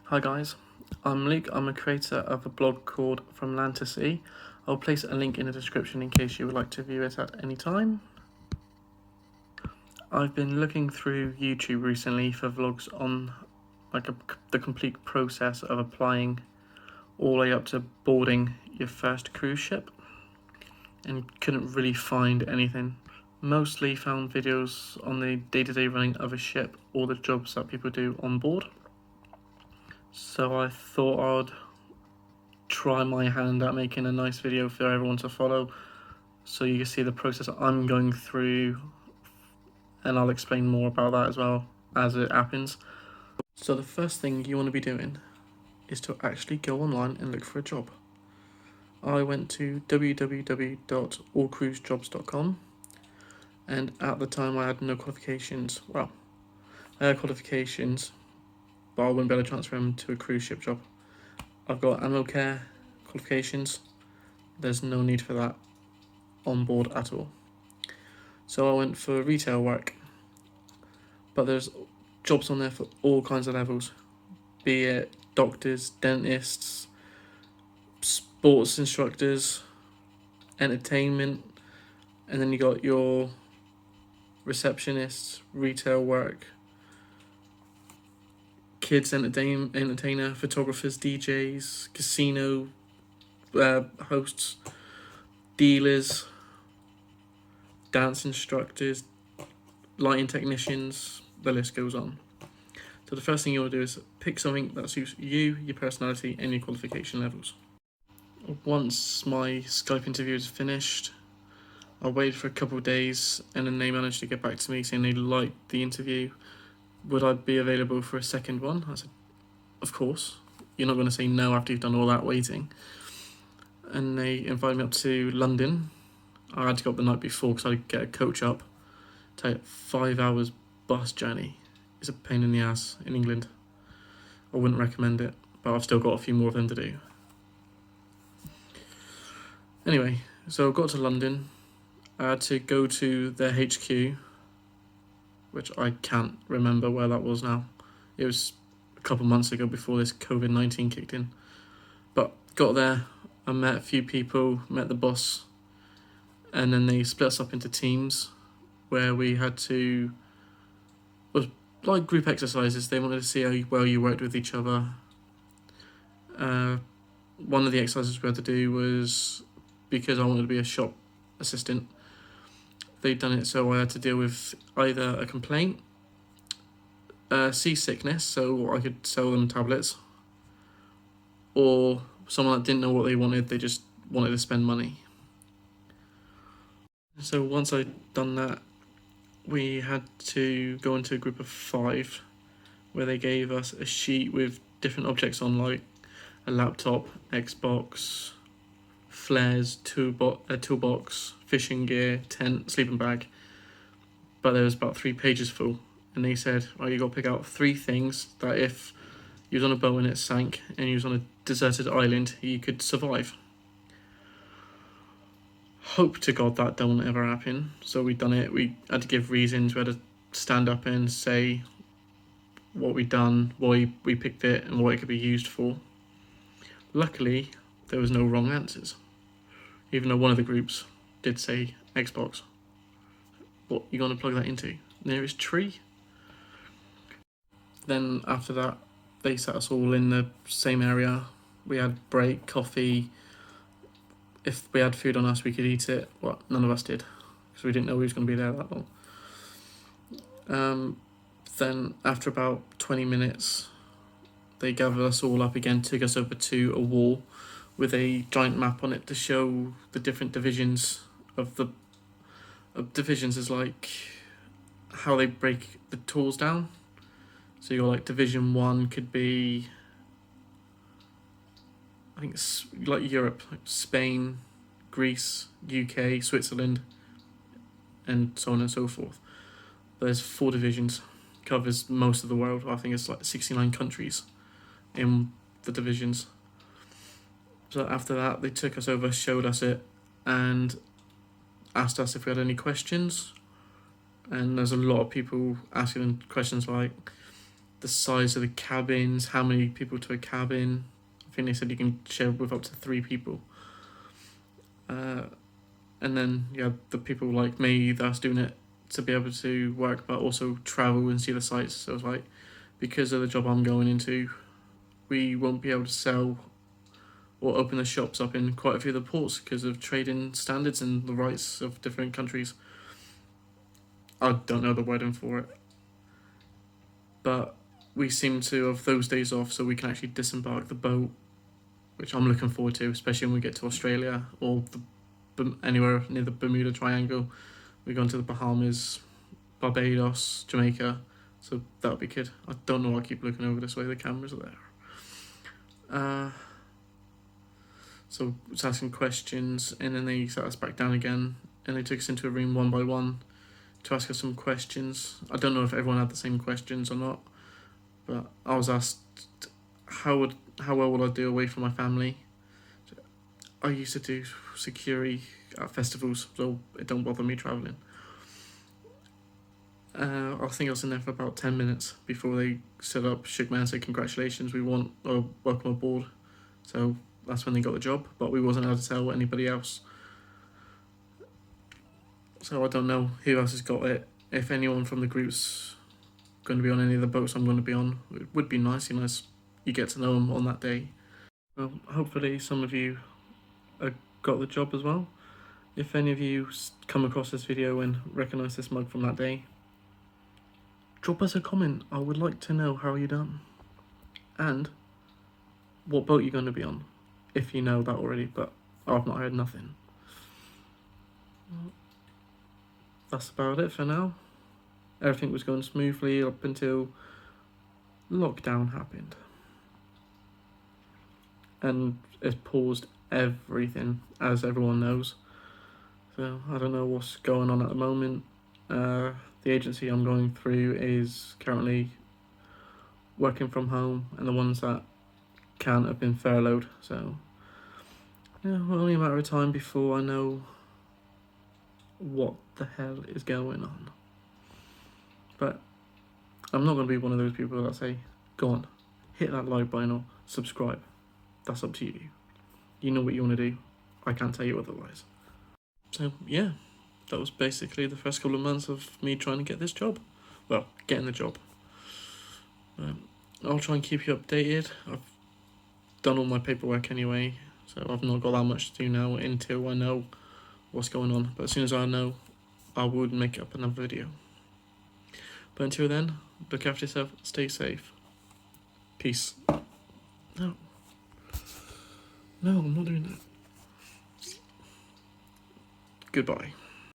Hi guys, I'm Luke. I'm a creator of a blog called From Land to Sea. I'll place a link in the description in case you would like to view it at any time. I've been looking through YouTube recently for vlogs on the complete process of applying all the way up to boarding your first cruise ship, and couldn't really find anything. Mostly found videos on the day-to-day running of a ship or the jobs that people do on board. So I thought I'd try my hand at making a nice video for everyone to follow, so you can see the process I'm going through, and I'll explain more about that as well as it happens. So the first thing you want to be doing is to actually go online and look for a job. I went to www.allcruisejobs.com, and at the time I had no qualifications. Well, I had qualifications, but I wouldn't be able to transfer them to a cruise ship job. I've got animal care qualifications. There's no need for that on board at all. So I went for retail work, but there's jobs on there for all kinds of levels, be it doctors, dentists, sports instructors, entertainment, and then you got your receptionists, retail work, kids entertainer, photographers, DJs, casino hosts, dealers, dance instructors, lighting technicians, the list goes on. So the first thing you want to do is pick something that suits you, your personality, and your qualification levels. Once my Skype interview is finished, I waited for a couple of days, and then they managed to get back to me saying they liked the interview. Would I be available for a second one? I said, of course. You're not going to say no after you've done all that waiting. And they invited me up to London. I had to go up the night before because I had to get a coach up. Take 5 hours bus journey. It's a pain in the ass in England. I wouldn't recommend it, but I've still got a few more of them to do. Anyway, so I got to London. I had to go to their HQ, which I can't remember where that was now. It was a couple months ago before this COVID-19 kicked in. But got there, I met a few people, met the boss, and then they split us up into teams where we had to, it was like group exercises. They wanted to see how well you worked with each other. One of the exercises we had to do was, because I wanted to be a shop assistant, they'd done it so I had to deal with either a complaint, seasickness, so I could sell them tablets, or someone that didn't know what they wanted, they just wanted to spend money. So once I'd done that, we had to go into a group of 5 where they gave us a sheet with different objects on, like a laptop, Xbox, flares, toolbox, fishing gear, tent, sleeping bag. But there was about 3 pages full, and they said, oh, you got to pick out 3 things that if you was on a boat and it sank and you was on a deserted island, you could survive. Hope to God that don't ever happen. So we'd done it. We had to give reasons. We had to stand up and say what we'd done, why we picked it, and what it could be used for. Luckily, there was no wrong answers, even though one of the groups did say Xbox. What you gonna plug that into? Nearest tree? Then after that, they sat us all in the same area. We had break, coffee. If we had food on us, we could eat it. Well, none of us did, because we didn't know we was going to be there that long. Then after about 20 minutes, they gathered us all up again, took us over to a wall with a giant map on it to show the different divisions of the divisions, is like how they break the tools down. So you're like Division 1 could be, I think it's like Europe, like Spain, Greece, UK, Switzerland, and so on and so forth. There's 4 divisions, covers most of the world. I think it's like 69 countries in the divisions. So after that, they took us over, showed us it, and asked us if we had any questions. And there's a lot of people asking questions like, the size of the cabins, how many people to a cabin. I think they said you can share with up to 3 people. And then the people like me that's doing it to be able to work but also travel and see the sights. So it's like, because of the job I'm going into, we won't be able to sell or open the shops up in quite a few of the ports because of trading standards and the rights of different countries. I don't know the wording for it, but we seem to have those days off so we can actually disembark the boat, which I'm looking forward to, especially when we get to Australia or anywhere near the Bermuda Triangle. We're going to the Bahamas, Barbados, Jamaica, so that'll be good. I don't know why I keep looking over this way, the cameras are there. So it's asking questions, and then they sat us back down again, and they took us into a room one by one to ask us some questions. I don't know if everyone had the same questions or not, but I was asked how well would I do away from my family. I used to do security at festivals, so it don't bother me travelling. I think I was in there for about 10 minutes before they set up, shook my hand, said congratulations, we want or welcome aboard. So that's when they got the job, but we wasn't allowed to tell anybody else. So I don't know who else has got it. If anyone from the group's going to be on any of the boats I'm going to be on, it would be nice, you get to know them on that day. Well, hopefully some of you got the job as well. If any of you come across this video and recognise this mug from that day, drop us a comment. I would like to know how you done and what boat you're going to be on, if you know that already, but I've not heard nothing. That's about it for now. Everything was going smoothly up until lockdown happened, and it's paused everything, as everyone knows. So I don't know what's going on at the moment. The agency I'm going through is currently working from home, and the ones that can't have been furloughed. So only a matter of time before I know what the hell is going on. But I'm not going to be one of those people that say, go on, hit that like button or subscribe. That's up to you. You know what you want to do. I can't tell you otherwise. So yeah, that was basically the first couple of months of me trying to get this job. Well, getting the job. I'll try and keep you updated. I've done all my paperwork anyway, so I've not got that much to do now until I know what's going on. But as soon as I know, I would make up another video. But until then, look after yourself, stay safe. Peace. No, I'm not doing that. Goodbye.